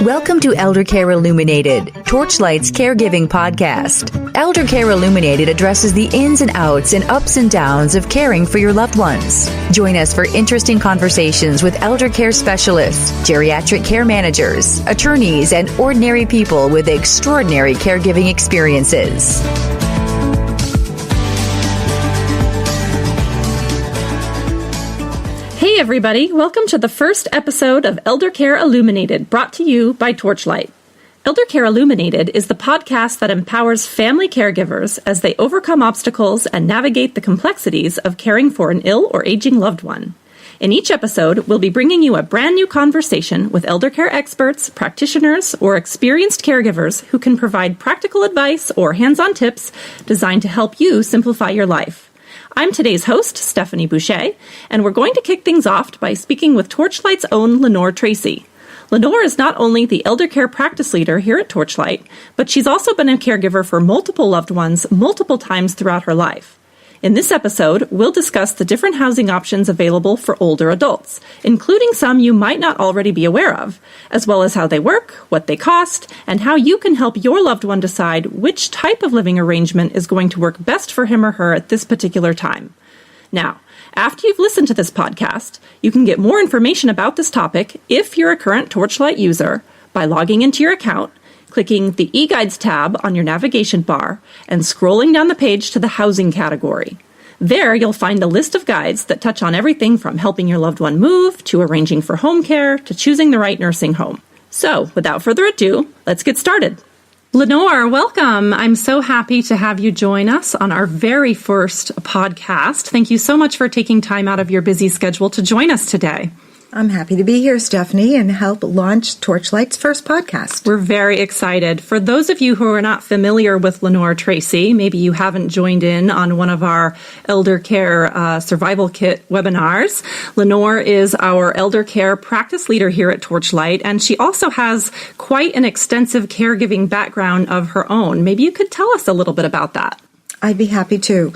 Welcome to Eldercare Illuminated, Torchlight's caregiving podcast. Eldercare Illuminated addresses the ins and outs and ups and downs of caring for your loved ones. Join us for interesting conversations with eldercare specialists, geriatric care managers, attorneys, and ordinary people with extraordinary caregiving experiences. Hey everybody, welcome to the first episode of Eldercare Illuminated, brought to you by Torchlight. Eldercare Illuminated is the podcast that empowers family caregivers as they overcome obstacles and navigate the complexities of caring for an ill or aging loved one. In each episode, we'll be bringing you a brand new conversation with eldercare experts, practitioners, or experienced caregivers who can provide practical advice or hands-on tips designed to help you simplify your life. I'm today's host, Stephanie Boucher, and we're going to kick things off by speaking with Torchlight's own Lenore Tracey. Lenore is not only the Eldercare Practice Leader here at Torchlight, but she's also been a caregiver for multiple loved ones multiple times throughout her life. In this episode, we'll discuss the different housing options available for older adults, including some you might not already be aware of, as well as how they work, what they cost, and how you can help your loved one decide which type of living arrangement is going to work best for him or her at this particular time. Now, after you've listened to this podcast, you can get more information about this topic if you're a current Torchlight user by logging into your account, clicking the eGuides tab on your navigation bar, and scrolling down the page to the housing category. There, you'll find a list of guides that touch on everything from helping your loved one move, to arranging for home care, to choosing the right nursing home. So, without further ado, let's get started. Lenore, welcome. I'm so happy to have you join us on our very first podcast. Thank you so much for taking time out of your busy schedule to join us today. I'm happy to be here, Stephanie, and help launch Torchlight's first podcast. We're very excited. For those of you who are not familiar with Lenore Tracey, maybe you haven't joined in on one of our Eldercare Survival Kit webinars. Lenore is our Eldercare Practice Leader here at Torchlight, and she also has quite an extensive caregiving background of her own. Maybe you could tell us a little bit about that. I'd be happy to.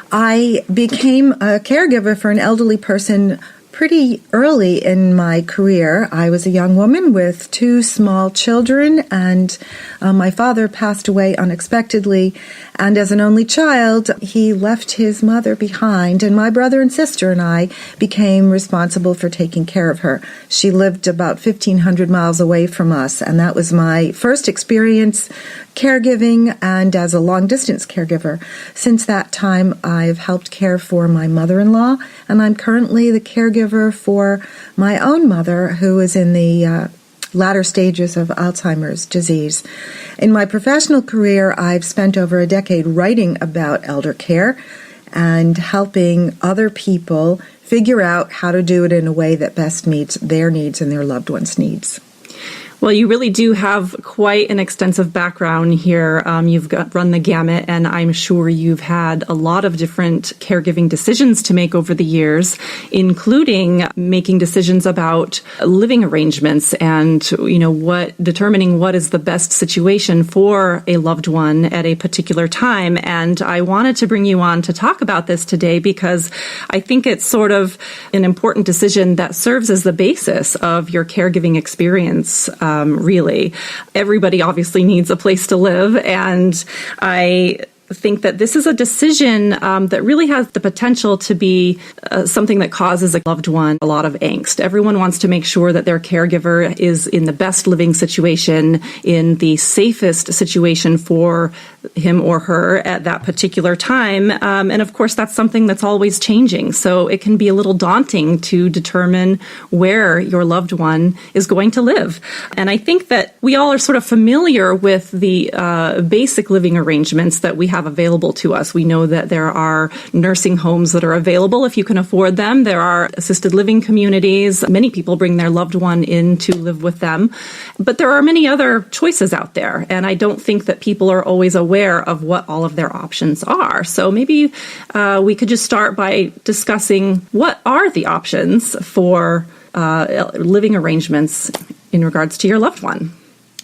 I became a caregiver for an elderly person pretty early in my career. I was a young woman with two small children, and my father passed away unexpectedly. And as an only child, he left his mother behind, and my brother and sister and I became responsible for taking care of her. She lived about 1,500 miles away from us, and that was my first experience caregiving and as a long-distance caregiver. Since that time, I've helped care for my mother-in-law, and I'm currently the caregiver for my own mother, who is in the latter stages of Alzheimer's disease. In my professional career, I've spent over a decade writing about elder care and helping other people figure out how to do it in a way that best meets their needs and their loved ones' needs. Well, you really do have quite an extensive background here. You've run the gamut, and I'm sure you've had a lot of different caregiving decisions to make over the years, including making decisions about living arrangements and, determining what is the best situation for a loved one at a particular time. And I wanted to bring you on to talk about this today because I think it's sort of an important decision that serves as the basis of your caregiving experience. Really, everybody obviously needs a place to live, and I think that this is a decision that really has the potential to be something that causes a loved one a lot of angst. Everyone wants to make sure that their caregiver is in the best living situation, in the safest situation for him or her at that particular time. And of course, that's something that's always changing. So it can be a little daunting to determine where your loved one is going to live. And I think that we all are sort of familiar with the basic living arrangements that we have available to us. We know that there are nursing homes that are available if you can afford them. There are assisted living communities. Many people bring their loved one in to live with them. But there are many other choices out there. And I don't think that people are always aware of what all of their options are. So maybe we could just start by discussing what are the options for living arrangements in regards to your loved one.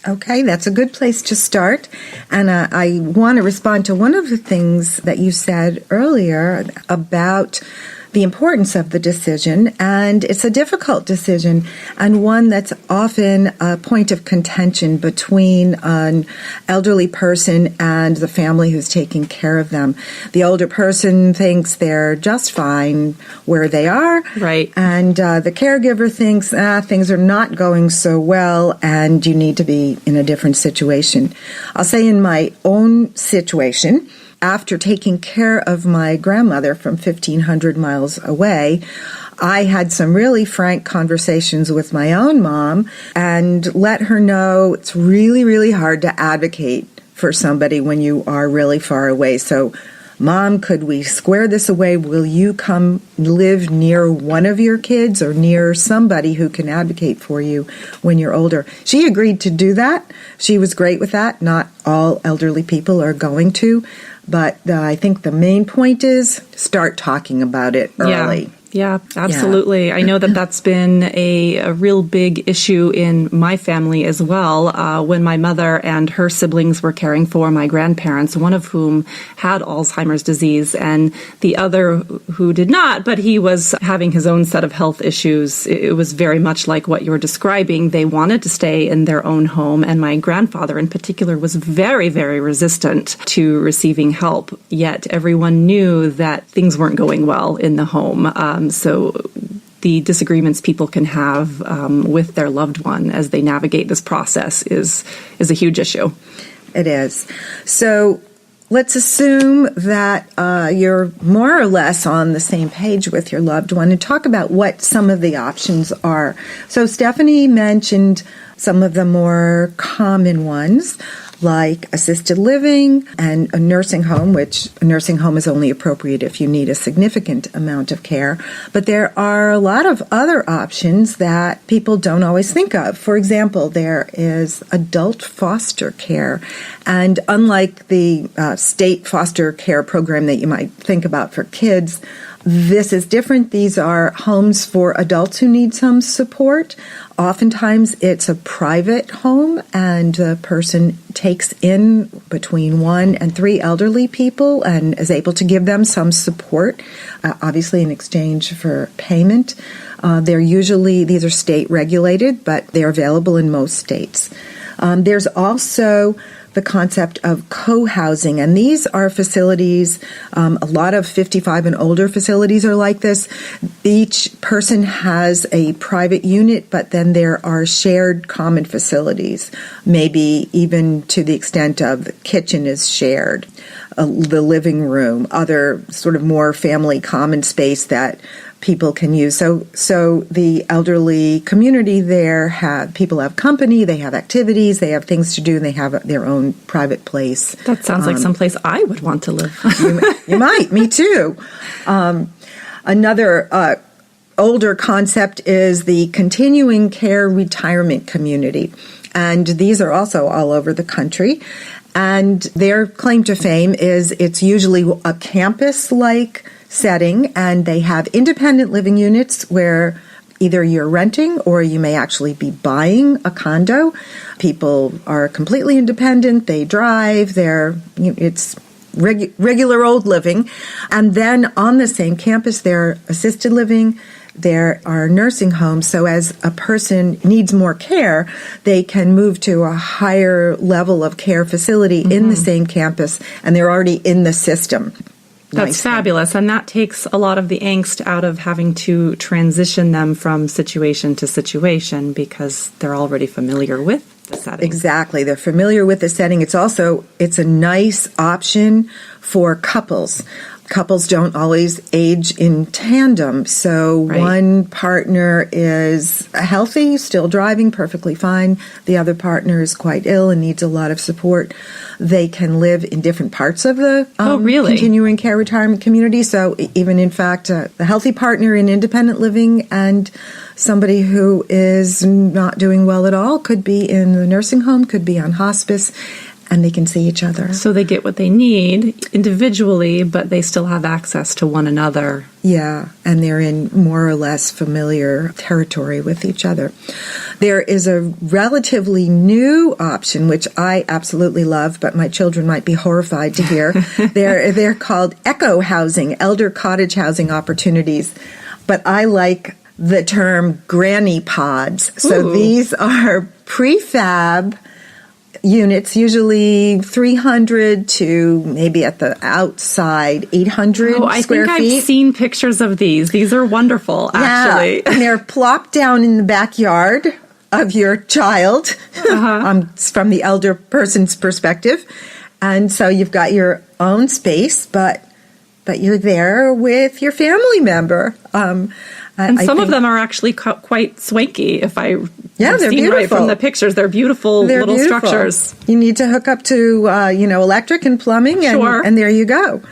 Okay, that's a good place to start. And I want to respond to one of the things that you said earlier about the importance of the decision, and it's a difficult decision and one that's often a point of contention between an elderly person and the family who's taking care of them. The older person thinks they're just fine where they are, right? And the caregiver thinks things are not going so well and you need to be in a different situation. I'll say in my own situation, after taking care of my grandmother from 1,500 miles away, I had some really frank conversations with my own mom and let her know it's really, really hard to advocate for somebody when you are really far away. So, Mom, could we square this away? Will you come live near one of your kids or near somebody who can advocate for you when you're older? She agreed to do that. She was great with that. Not all elderly people are going to. But I think the main point is start talking about it early. Yeah, absolutely. Yeah. I know that that's been a real big issue in my family as well. When my mother and her siblings were caring for my grandparents, one of whom had Alzheimer's disease and the other who did not, but he was having his own set of health issues. It was very much like what you were describing. They wanted to stay in their own home, and my grandfather in particular was very, very resistant to receiving help. Yet everyone knew that things weren't going well in the home. So the disagreements people can have with their loved one as they navigate this process is a huge issue. It is. So let's assume that you're more or less on the same page with your loved one and talk about what some of the options are. So Stephanie mentioned some of the more common ones, like assisted living and a nursing home, which a nursing home is only appropriate if you need a significant amount of care. But there are a lot of other options that people don't always think of. For example, there is adult foster care. And unlike the state foster care program that you might think about for kids, this is different. These are homes for adults who need some support. Oftentimes it's a private home, and the person takes in between 1 and 3 elderly people and is able to give them some support, obviously in exchange for payment. These are state regulated, but they're available in most states. There's also the concept of co-housing, and these are facilities, a lot of 55 and older facilities are like this. Each person has a private unit, but then there are shared common facilities, maybe even to the extent of the kitchen is shared, the living room, other sort of more family common space that people can use. So the elderly community there people have company, they have activities, they have things to do, and they have their own private place. That sounds like someplace I would want to live. You might, me too. Another older concept is the continuing care retirement community. And these are also all over the country. And their claim to fame is it's usually a campus-like setting, and they have independent living units where either you're renting or you may actually be buying a condo. People are completely independent. They drive. It's regular old living. And then on the same campus, there are assisted living. There are nursing homes. So as a person needs more care, they can move to a higher level of care facility in the same campus, and they're already in the system. That's fabulous. And that takes a lot of the angst out of having to transition them from situation to situation because they're already familiar with the setting. Exactly. They're familiar with the setting. It's a nice option for couples. Couples don't always age in tandem. So one partner is healthy, still driving, perfectly fine. The other partner is quite ill and needs a lot of support. They can live in different parts of the continuing care retirement community. So even, in fact, the healthy partner in independent living and somebody who is not doing well at all could be in the nursing home, could be on hospice. and they can see each other. So they get what they need individually, but they still have access to one another. Yeah, and they're in more or less familiar territory with each other. There is a relatively new option, which I absolutely love, but my children might be horrified to hear. They're called eco housing, elder cottage housing opportunities. But I like the term granny pods. So these are prefab units, usually 300 to maybe at the outside 800 square feet. I think I've seen pictures of these. These are wonderful, actually. Yeah, and they're plopped down in the backyard of your child from the elder person's perspective. And so you've got your own space, but you're there with your family member. And some of them are actually quite swanky, if I they're seen beautiful. Right from the pictures. They're beautiful little structures. You need to hook up to, electric and plumbing, and there you go.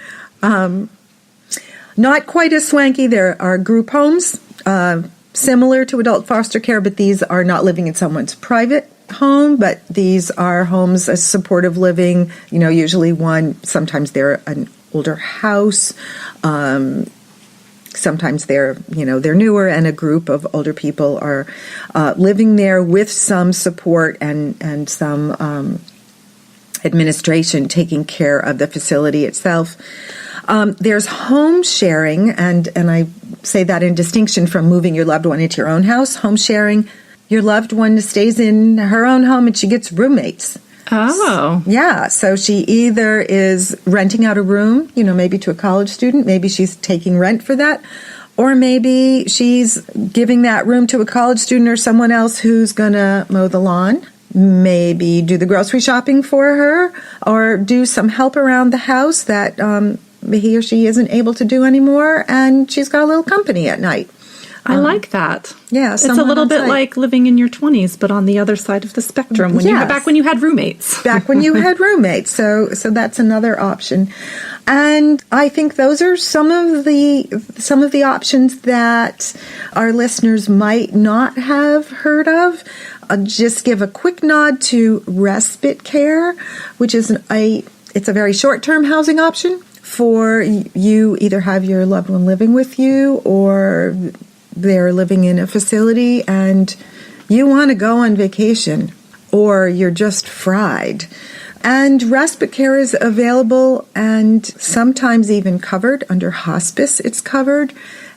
Not quite as swanky. There are group homes, similar to adult foster care, but these are not living in someone's private home, but these are homes as supportive living, usually sometimes they're an older house, sometimes they're newer, and a group of older people are living there with some support and some administration taking care of the facility itself. There's home sharing, and I say that in distinction from moving your loved one into your own house. Home sharing, your loved one stays in her own home and she gets roommates. Oh. Yeah, so she either is renting out a room, maybe to a college student, maybe she's taking rent for that, or maybe she's giving that room to a college student or someone else who's going to mow the lawn, maybe do the grocery shopping for her, or do some help around the house that he or she isn't able to do anymore, and she's got a little company at night. I like that. Yeah, it's a little bit like living in your 20s, but on the other side of the spectrum. Back when you had roommates. Back when you had roommates. So that's another option, and I think those are some of the options that our listeners might not have heard of. I'll just give a quick nod to respite care, which is it's a very short-term housing option for you. Either have your loved one living with you, or they're living in a facility and you want to go on vacation, or you're just fried. And respite care is available and sometimes even covered under hospice. It's covered,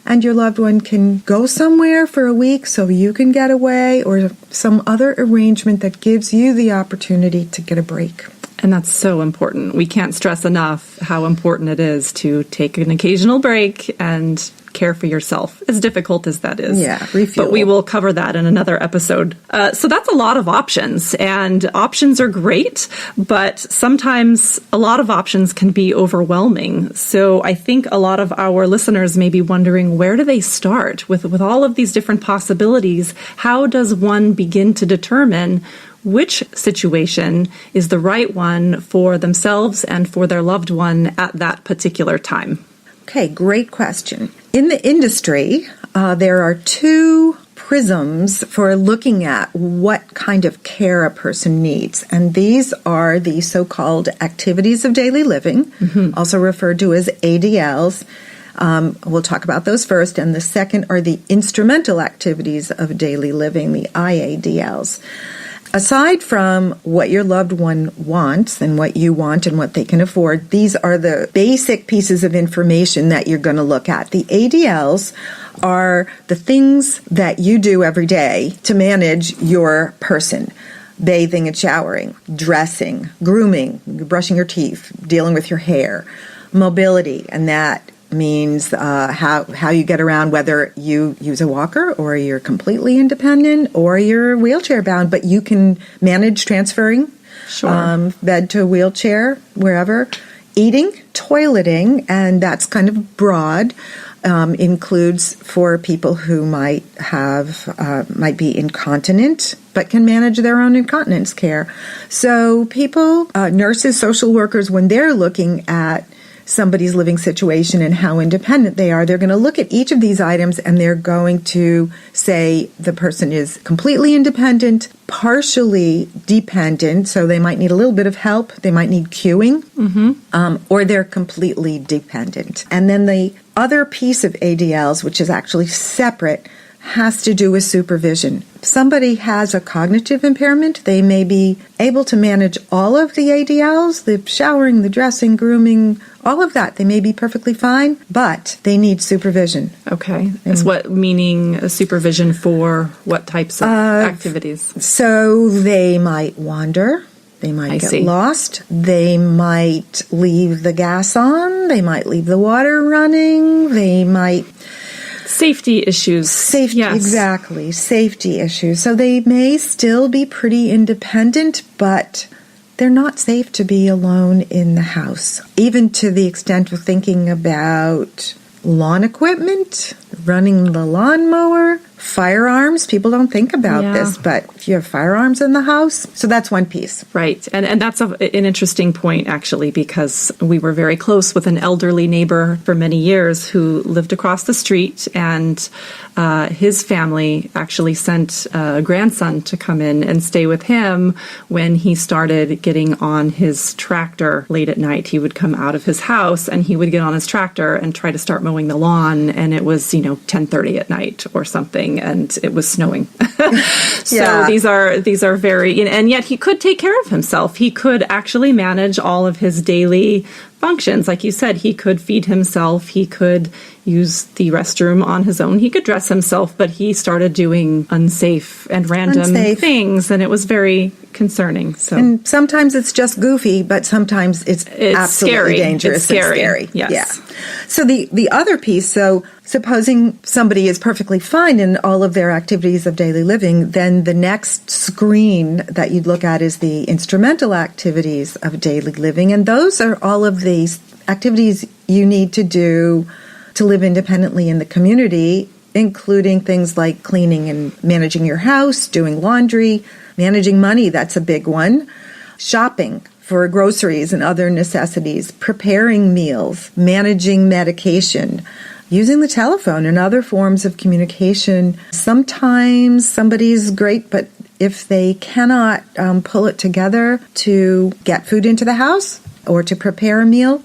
and your loved one can go somewhere for a week so you can get away, or some other arrangement that gives you the opportunity to get a break. And that's so important. We can't stress enough how important it is to take an occasional break and care for yourself, as difficult as that is. Yeah, refuel. But we will cover that in another episode. So that's a lot of options, and options are great, but sometimes a lot of options can be overwhelming. So I think a lot of our listeners may be wondering, where do they start with all of these different possibilities? How does one begin to determine which situation is the right one for themselves and for their loved one at that particular time? Okay, great question. In the industry, there are two prisms for looking at what kind of care a person needs. And these are the so-called activities of daily living, also referred to as ADLs. We'll talk about those first. And the second are the instrumental activities of daily living, the IADLs. Aside from what your loved one wants and what you want and what they can afford, these are the basic pieces of information that you're going to look at. The ADLs are the things that you do every day to manage your person. Bathing and showering, dressing, grooming, brushing your teeth, dealing with your hair, mobility, and that means how you get around, whether you use a walker or you're completely independent or you're wheelchair bound, but you can manage transferring bed to wheelchair wherever. Eating, toileting, and that's kind of broad, includes for people who might be incontinent but can manage their own incontinence care. So people, nurses, social workers, when they're looking at somebody's living situation and how independent they are, they're going to look at each of these items and they're going to say the person is completely independent, partially dependent, so they might need a little bit of help, they might need cueing, or they're completely dependent. And then the other piece of ADLs, which is actually separate, has to do with supervision. If somebody has a cognitive impairment, they may be able to manage all of the ADLs, the showering, the dressing, grooming, all of that. They may be perfectly fine, but they need supervision. Okay. Is what meaning supervision for what types of activities? So they might wander. They might get lost. They might leave the gas on. They might leave the water running. They might... Safety issues. Yes. Exactly. Safety issues. So they may still be pretty independent, but they're not safe to be alone in the house. Even to the extent of thinking about lawn equipment, running the lawnmower, firearms. People don't think about this, but if you have firearms in the house, so that's one piece. Right. And that's an interesting point, actually, because we were very close with an elderly neighbor for many years who lived across the street, and his family actually sent a grandson to come in and stay with him when he started getting on his tractor late at night. He would come out of his house and he would get on his tractor and try to start mowing the lawn, and it was, 10:30 at night or something. And it was snowing. So these are very, and yet he could take care of himself. He could actually manage all of his daily functions. Like you said, he could feed himself. He could use the restroom on his own. He could dress himself, but he started doing unsafe and random things, and it was very concerning. So, and sometimes it's just goofy, but sometimes it's absolutely scary. Dangerous. It's scary. And scary. Yes. Yeah. So the other piece, so supposing somebody is perfectly fine in all of their activities of daily living, then the next screen that you'd look at is the instrumental activities of daily living. And those are all of these activities you need to do to live independently in the community, including things like cleaning and managing your house, doing laundry, managing money, that's a big one, shopping for groceries and other necessities, preparing meals, managing medication, using the telephone and other forms of communication. Sometimes somebody's great, but if they cannot pull it together to get food into the house or to prepare a meal,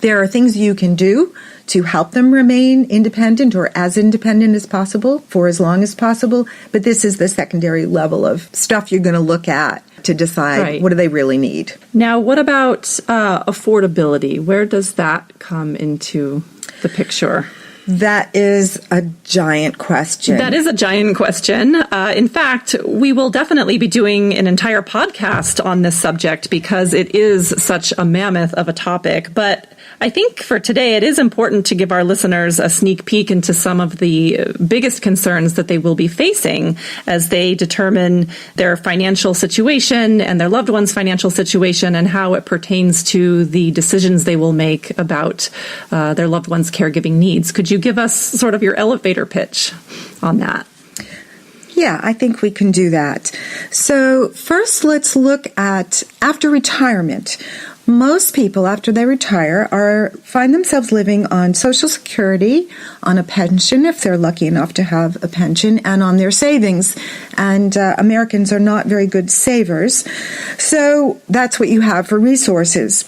there are things you can do to help them remain independent or as independent as possible for as long as possible. But this is the secondary level of stuff you're going to look at to decide what do they really need. Now, what about affordability? Where does that come into the picture? That is a giant question. That is a giant question. In fact, we will definitely be doing an entire podcast on this subject because it is such a mammoth of a topic. But I think for today, it is important to give our listeners a sneak peek into some of the biggest concerns that they will be facing as they determine their financial situation and their loved one's financial situation and how it pertains to the decisions they will make about their loved one's caregiving needs. Could you give us sort of your elevator pitch on that? Yeah, I think we can do that. So first, let's look at after retirement. Most people, after they retire, find themselves living on Social Security, on a pension, if they're lucky enough to have a pension, and on their savings. And Americans are not very good savers. So that's what you have for resources.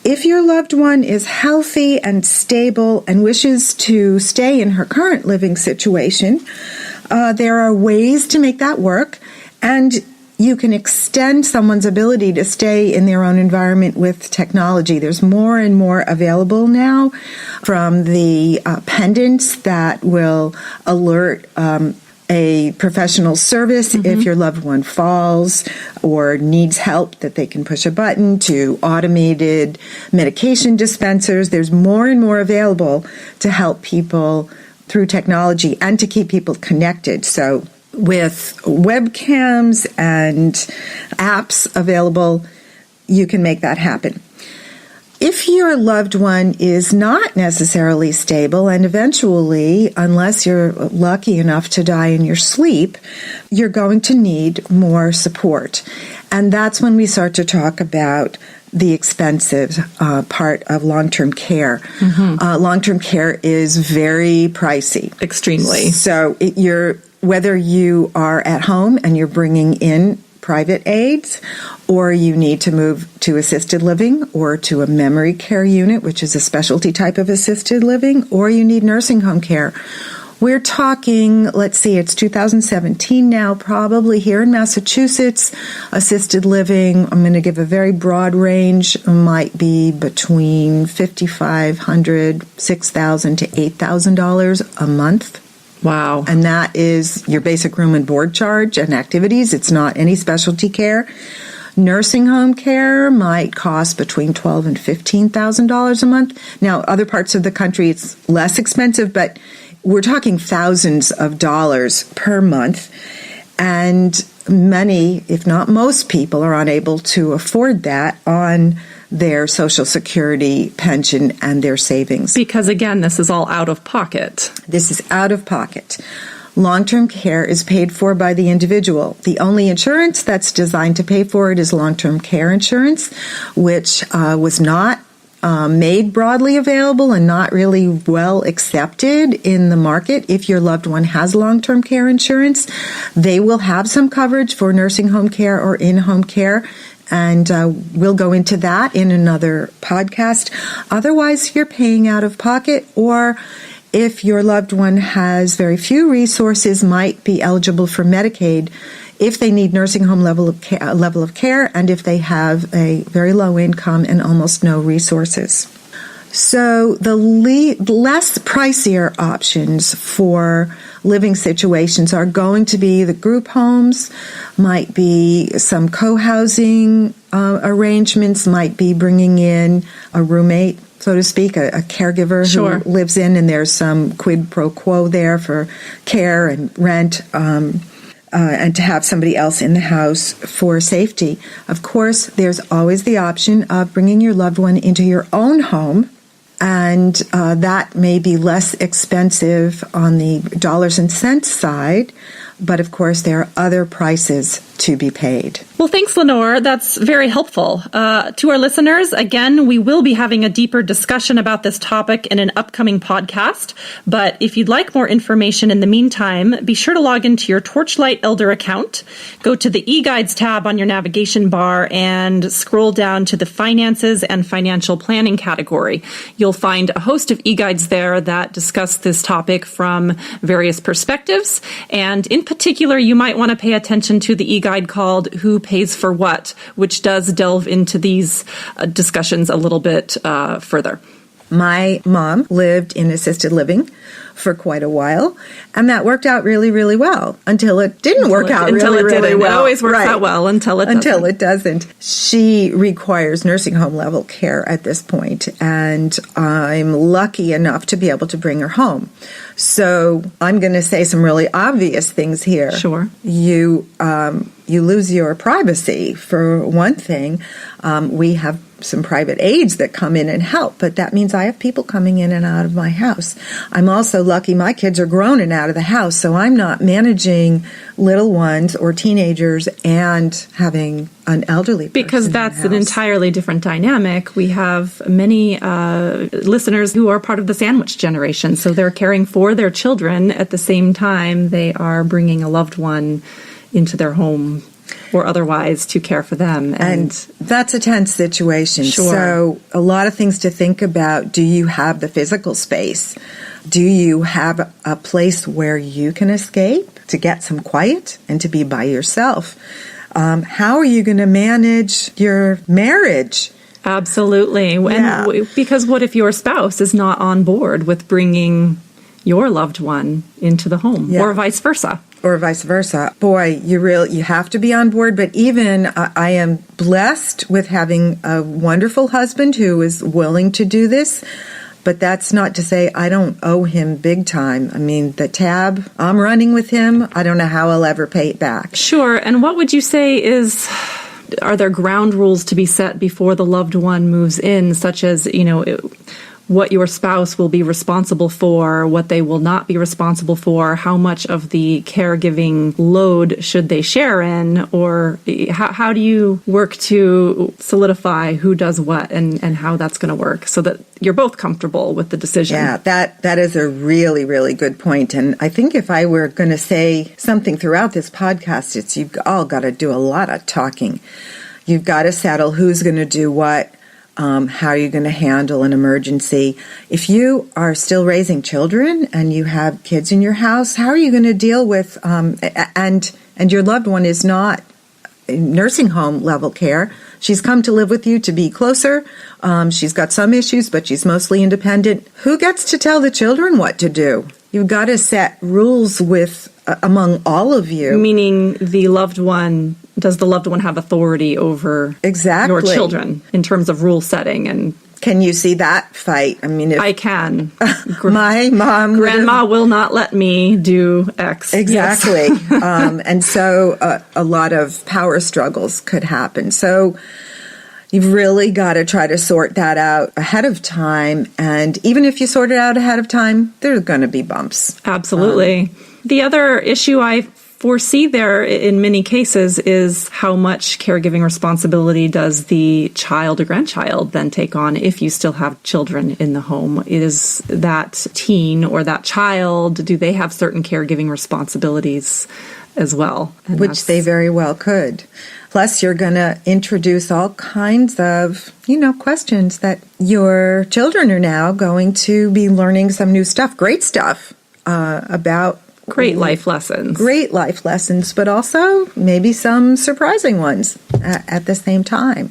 If your loved one is healthy and stable and wishes to stay in her current living situation, there are ways to make that work, and you can extend someone's ability to stay in their own environment with technology. There's more and more available now, from the pendants that will alert a professional service if your loved one falls or needs help, that they can push a button, to automated medication dispensers. There's more and more available to help people through technology and to keep people connected. So with webcams and apps available, you can make that happen. If your loved one is not necessarily stable, and eventually, unless you're lucky enough to die in your sleep, you're going to need more support. And that's when we start to talk about the expensive part of long-term care. Long-term care is very pricey. Extremely. So whether you are at home and you're bringing in private aides, or you need to move to assisted living or to a memory care unit, which is a specialty type of assisted living, or you need nursing home care. We're talking, let's see, it's 2017 now, probably here in Massachusetts, assisted living, I'm going to give a very broad range, might be between $5,500, $6,000 to $8,000 a month. Wow. And that is your basic room and board charge and activities. It's not any specialty care. Nursing home care might cost between $12,000 and $15,000 a month. Now, other parts of the country, it's less expensive, but we're talking thousands of dollars per month. And many, if not most people, are unable to afford that on their Social Security pension and their savings. Because again, this is all out of pocket. This is out of pocket. Long-term care is paid for by the individual. The only insurance that's designed to pay for it is long-term care insurance, which was not made broadly available and not really well accepted in the market. If your loved one has long-term care insurance, they will have some coverage for nursing home care or in-home care. And we'll go into that in another podcast. Otherwise, you're paying out of pocket, or if your loved one has very few resources, might be eligible for Medicaid if they need nursing home level of care and if they have a very low income and almost no resources. So the less pricier options for living situations are going to be the group homes, might be some co-housing arrangements, might be bringing in a roommate, so to speak, a caregiver who lives in, and there's some quid pro quo there for care and rent, and to have somebody else in the house for safety. Of course, there's always the option of bringing your loved one into your own home, and that may be less expensive on the dollars and cents side, but of course there are other prices to be paid. Well, thanks, Lenore. That's very helpful. To our listeners, again, we will be having a deeper discussion about this topic in an upcoming podcast. But if you'd like more information in the meantime, be sure to log into your Torchlight Elder account, go to the eGuides tab on your navigation bar, and scroll down to the Finances and Financial Planning category. You'll find a host of eGuides there that discuss this topic from various perspectives. And in particular, you might want to pay attention to the e-guide called Who Pays for What, which does delve into these discussions a little bit further. My mom lived in assisted living for quite a while, and that worked out really, really well until it didn't work out really, really well. It always works out well until it doesn't. She requires nursing home level care at this point, and I'm lucky enough to be able to bring her home. So I'm going to say some really obvious things here. Sure. You lose your privacy, for one thing. We have some private aides that come in and help, but that means I have people coming in and out of my house. I'm also lucky my kids are grown and out of the house, so I'm not managing little ones or teenagers and having an elderly person because that's an entirely different dynamic. We have many listeners who are part of the sandwich generation, so they're caring for their children at the same time they are bringing a loved one into their home or otherwise to care for them. And that's a tense situation. Sure. So a lot of things to think about. Do you have the physical space? Do you have a place where you can escape to get some quiet and to be by yourself? How are you going to manage your marriage? Absolutely. Yeah. Because what if your spouse is not on board with bringing your loved one into the home, or vice versa? Or vice versa. Boy, you have to be on board. But even I am blessed with having a wonderful husband who is willing to do this. But that's not to say I don't owe him big time. I mean, the tab, I'm running with him. I don't know how I'll ever pay it back. Sure. And what would you say are there ground rules to be set before the loved one moves in, such as, what your spouse will be responsible for, what they will not be responsible for, how much of the caregiving load should they share in, or how do you work to solidify who does what and how that's going to work so that you're both comfortable with the decision? Yeah, that is a really, really good point. And I think if I were going to say something throughout this podcast, it's you've all got to do a lot of talking. You've got to settle who's going to do what. How are you going to handle an emergency? If you are still raising children and you have kids in your house, how are you going to deal with, and your loved one is not in nursing home level care. She's come to live with you to be closer. She's got some issues, but she's mostly independent. Who gets to tell the children what to do? You've got to set rules with among all of you. Meaning the loved one, does the loved one have authority over exactly your children in terms of rule setting? And can you see that fight? I mean, I can. My mom, grandma will not let me do X. Exactly. Yes. And so a lot of power struggles could happen. So you've really got to try to sort that out ahead of time. And even if you sort it out ahead of time, there's going to be bumps. Absolutely. The other issue I foresee there in many cases is how much caregiving responsibility does the child or grandchild then take on if you still have children in the home? Is that teen or that child, do they have certain caregiving responsibilities as well? And which they very well could. Plus, you're going to introduce all kinds of, questions that your children are now going to be learning some new stuff, great stuff about. Great life lessons. Great life lessons, but also maybe some surprising ones at the same time.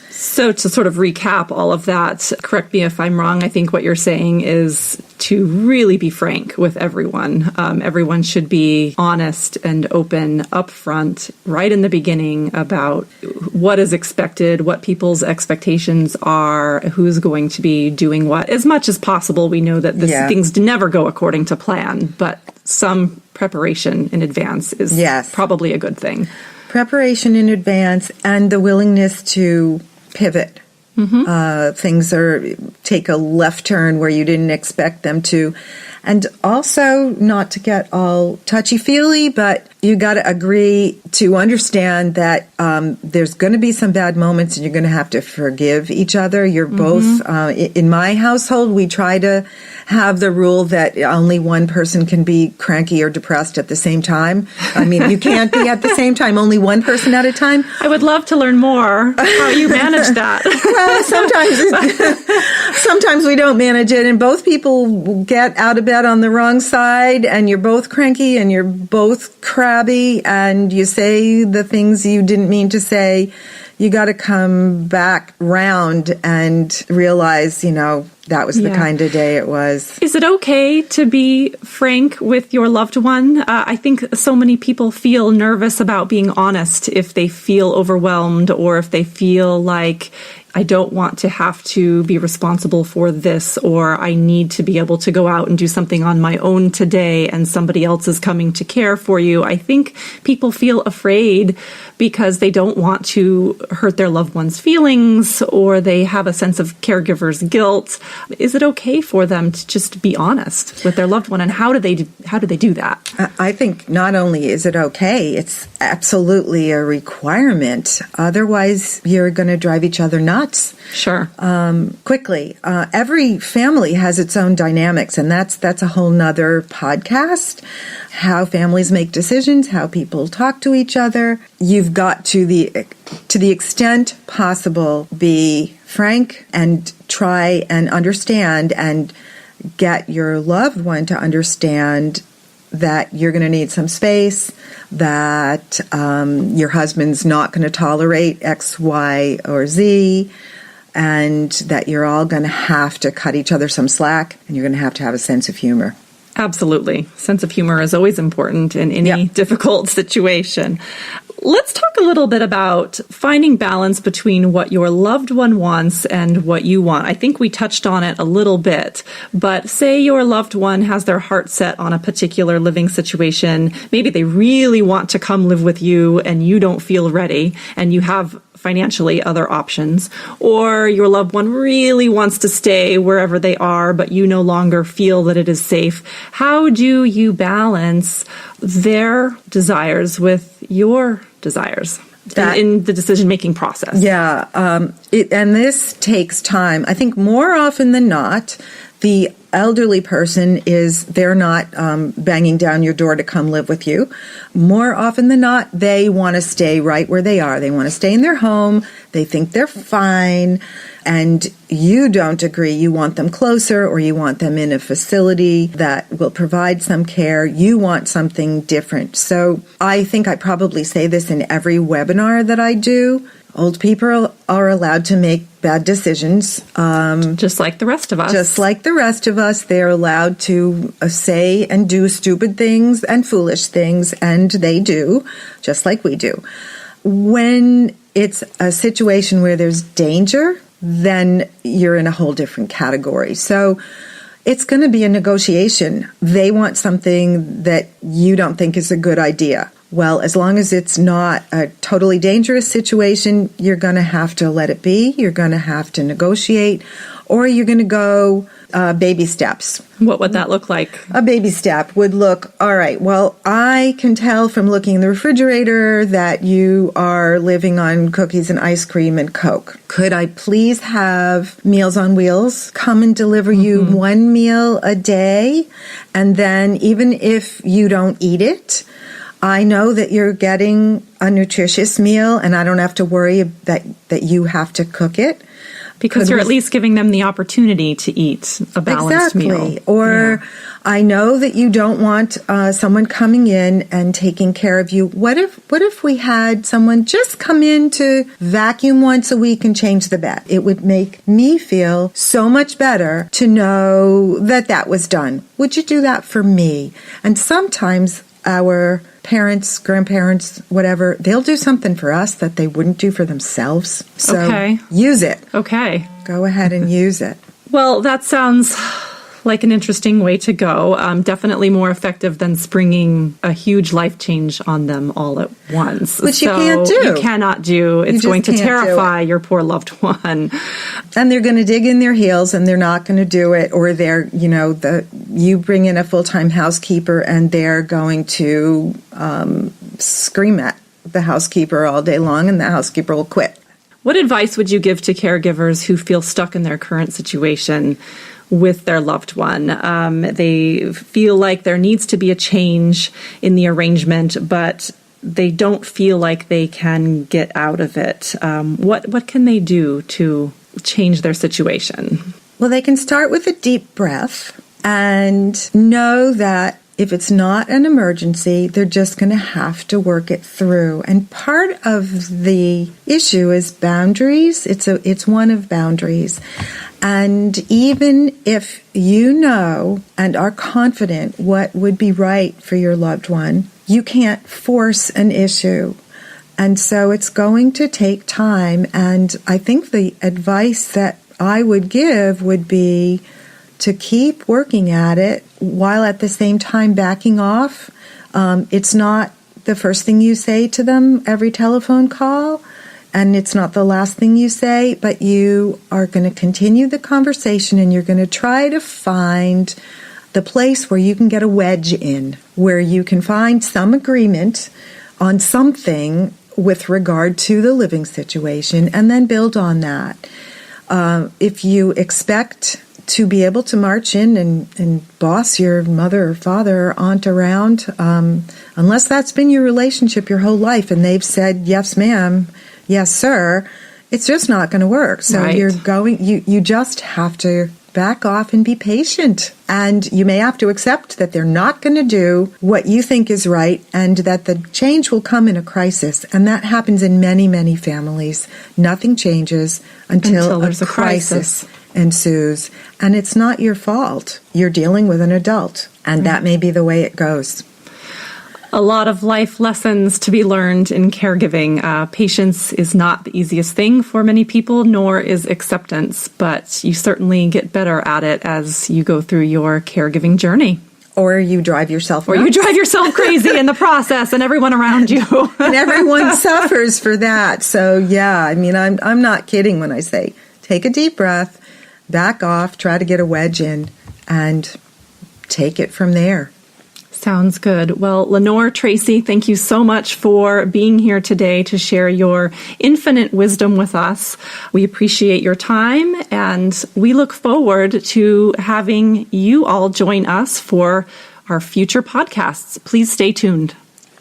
So to sort of recap all of that, correct me if I'm wrong, I think what you're saying is to really be frank with everyone. Everyone should be honest and open upfront right in the beginning about what is expected, what people's expectations are, who's going to be doing what. As much as possible, we know that things never go according to plan, but some preparation in advance is probably a good thing. Preparation in advance and the willingness to pivot. Mm-hmm. Things take a left turn where you didn't expect them to. And also not to get all touchy-feely, but you got to agree to understand that there's going to be some bad moments and you're going to have to forgive each other. You're both, in my household, we try to have the rule that only one person can be cranky or depressed at the same time. I mean, you can't be at the same time, only one person at a time. I would love to learn more how you manage that. Well, sometimes we don't manage it, and both people get out of bed on the wrong side, and you're both cranky and you're both crabby, and you say the things you didn't mean to say. You got to come back round and realize, that was the kind of day it was. Is it okay to be frank with your loved one? I think so many people feel nervous about being honest if they feel overwhelmed or if they feel like, I don't want to have to be responsible for this, or I need to be able to go out and do something on my own today and somebody else is coming to care for you. I think people feel afraid because they don't want to hurt their loved one's feelings, or they have a sense of caregiver's guilt. Is it okay for them to just be honest with their loved one, and how do they do that? I think not only is it okay, it's absolutely a requirement. Otherwise, you're going to drive each other nuts. Sure. Quickly. Every family has its own dynamics, and that's a whole nother podcast. How families make decisions, how people talk to each other. You've got to the extent possible, be frank and try and understand and get your loved one to understand that you're going to need some space, that your husband's not going to tolerate X, Y, or Z, and that you're all going to have to cut each other some slack, and you're going to have a sense of humor. Absolutely. Sense of humor is always important in any difficult situation. Let's talk a little bit about finding balance between what your loved one wants and what you want. I think we touched on it a little bit, but say your loved one has their heart set on a particular living situation. Maybe they really want to come live with you and you don't feel ready, and you have financially other options, or your loved one really wants to stay wherever they are, but you no longer feel that it is safe. How do you balance their desires with your desires in the decision-making process? Yeah, and this takes time. I think more often than not, the elderly person they're not banging down your door to come live with you. More often than not, they want to stay right where they are. They want to stay in their home. They think they're fine. And you don't agree. You want them closer, or you want them in a facility that will provide some care. You want something different. So I think I probably say this in every webinar that I do. Old people are allowed to make bad decisions. Just like the rest of us. Just like the rest of us. They're allowed to say and do stupid things and foolish things, and they do, just like we do. When it's a situation where there's danger, then you're in a whole different category. So it's going to be a negotiation. They want something that you don't think is a good idea. Well, as long as it's not a totally dangerous situation, you're going to have to let it be. You're going to have to negotiate, or you're going to go baby steps. What would that look like? A baby step would look, all right, well, I can tell from looking in the refrigerator that you are living on cookies and ice cream and Coke. Could I please have Meals on Wheels come and deliver you one meal a day? And then even if you don't eat it, I know that you're getting a nutritious meal, and I don't have to worry that you have to cook it. Because you're at least giving them the opportunity to eat a balanced meal. Or I know that you don't want someone coming in and taking care of you. What if we had someone just come in to vacuum once a week and change the bed? It would make me feel so much better to know that was done. Would you do that for me? And sometimes our parents, grandparents, whatever, they'll do something for us that they wouldn't do for themselves. So use it. Okay. Go ahead and use it. Well, that sounds like an interesting way to go. Definitely more effective than springing a huge life change on them all at once. Which you can't do. You cannot do. It's going to terrify your poor loved one. And they're going to dig in their heels, and they're not going to do it. Or you bring in a full-time housekeeper, and they're going to scream at the housekeeper all day long, and the housekeeper will quit. What advice would you give to caregivers who feel stuck in their current situation with their loved one? They feel like there needs to be a change in the arrangement, but they don't feel like they can get out of it. What can they do to change their situation? Well, they can start with a deep breath and know that if it's not an emergency, they're just going to have to work it through. And part of the issue is boundaries. It's one of boundaries. And even if you know and are confident what would be right for your loved one, you can't force an issue. And so it's going to take time. And I think the advice that I would give would be to keep working at it while at the same time backing off. It's not the first thing you say to them every telephone call, and it's not the last thing you say, but you are going to continue the conversation, and you're going to try to find the place where you can get a wedge in, where you can find some agreement on something with regard to the living situation, and then build on that. If you expect to be able to march in and boss your mother or father or aunt around, unless that's been your relationship your whole life and they've said, yes, ma'am, yes, sir, it's just not going to work. So you just have to back off and be patient. And you may have to accept that they're not going to do what you think is right, and that the change will come in a crisis. And that happens in many, many families. Nothing changes until a crisis ensues. And it's not your fault. You're dealing with an adult, and that may be the way it goes. A lot of life lessons to be learned in caregiving. Patience is not the easiest thing for many people, nor is acceptance, but you certainly get better at it as you go through your caregiving journey. Or you drive yourself nuts. Or you drive yourself crazy in the process and everyone around you. And everyone suffers for that. So, yeah, I mean, I'm not kidding when I say take a deep breath, back off, try to get a wedge in, and take it from there. Sounds good. Well, Lenore Tracey, thank you so much for being here today to share your infinite wisdom with us. We appreciate your time, and we look forward to having you all join us for our future podcasts. Please stay tuned.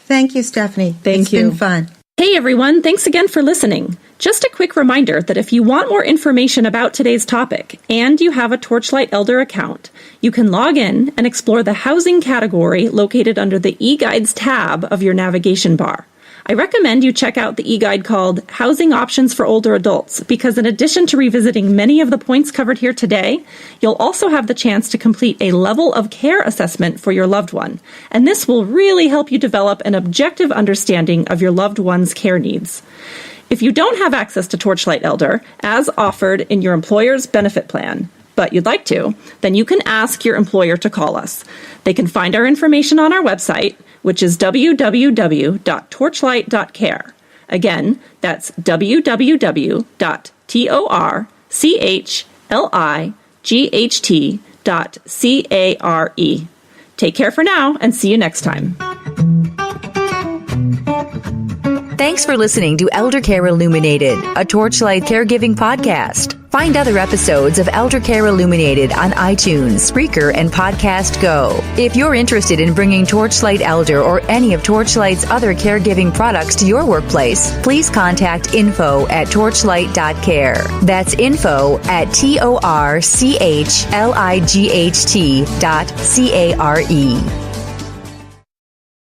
Thank you, Stephanie. Thank you. It's been fun. Hey, everyone. Thanks again for listening. Just a quick reminder that if you want more information about today's topic and you have a Torchlight Elder account, you can log in and explore the housing category located under the eGuides tab of your navigation bar. I recommend you check out the eGuide called Housing Options for Older Adults because in addition to revisiting many of the points covered here today, you'll also have the chance to complete a level of care assessment for your loved one. And this will really help you develop an objective understanding of your loved one's care needs. If you don't have access to Torchlight Elder, as offered in your employer's benefit plan, but you'd like to, then you can ask your employer to call us. They can find our information on our website, which is www.torchlight.care. Again, that's www.torchlight.care. Take care for now, and see you next time. Thanks for listening to Eldercare Illuminated, a Torchlight caregiving podcast. Find other episodes of Eldercare Illuminated on iTunes, Spreaker, and Podcast Go. If you're interested in bringing Torchlight Elder or any of Torchlight's other caregiving products to your workplace, please contact info@torchlight.care. That's info@torchlight.care.